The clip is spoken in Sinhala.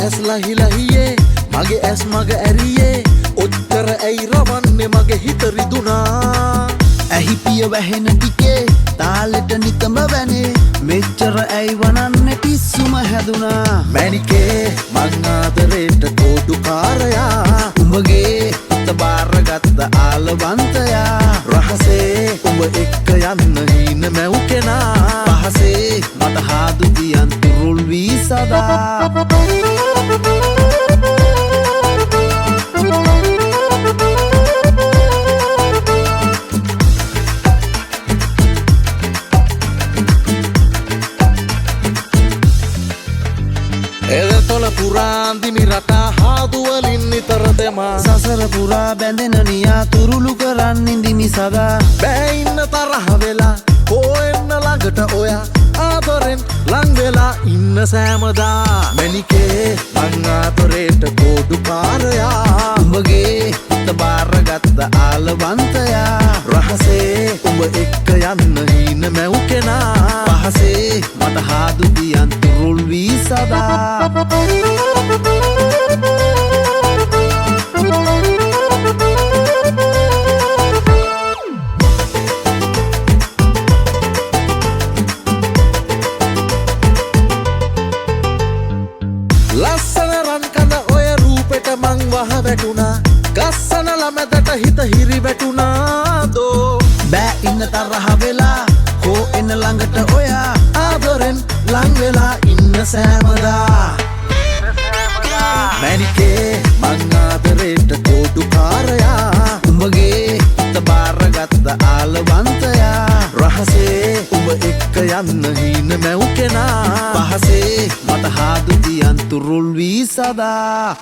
ඇස් ලහි ලහියේ මගේ ඇස් මග ඇරියේ ඔච්චර ඇයි රවන්නේ මගේ හිත රිදුනා ඇහි පිය වැහෙන ටිකේ තාලෙට නිතම වැනේ මෙච්චර ඇයි වනන්නේ පිස්සුම හැදුනා මැනිකේ මං ආදරේට කෝඩුකාරයා උඹගේ හිත බාරගත්ත ආලවන්තයා රහසේ උඹ එක්ක යන්න හීන මැව් කෙනා පහසේ මට හාදු දියන් තුරුල් වී සදා එදතොල පුරාන්දිමි රටා හාදුවලින් නිතර දෙමා සසර පුරා බැඳෙන නියා තුරුළු කරන්න ඉඳිමි සදා බෑ ඉන්න තරහ වෙලා හොයන්න ළඟට ඔයා ආදරෙන් ලං වෙලා ඉන්න සෑමදා මැනිකේ මං ආදරේට කෝඩුකාරයා උඹගේ හිත බාරගත්ත ආලවන්තයා රහසේ උඹ එක්ක යන්න හීන මැව් කෙනා පහසේ මට හාදු දියන් තුරුල් වී සදා ලස්සන රන් කඳ ඔය රූපෙට මං වහ වැටුණා ගස්සන ළමැදට හිත හිරි වැටුණා දෝ බෑ ඉන්න තරහ වෙලා කෝ එන්න ළඟට ඔයා ආදරෙන් ලං වෙලා ඉන්න සෑමදා මැනිකේ මං ආදරේට කෝඩුකාරයා උඹගේ හිත බාරගත්ත ආලවන්තයා රහසේ උඹ එක්ක යන්න හීන මැව් කෙනා පහසේ මට හාදු දියන් තුරුල් වී සදා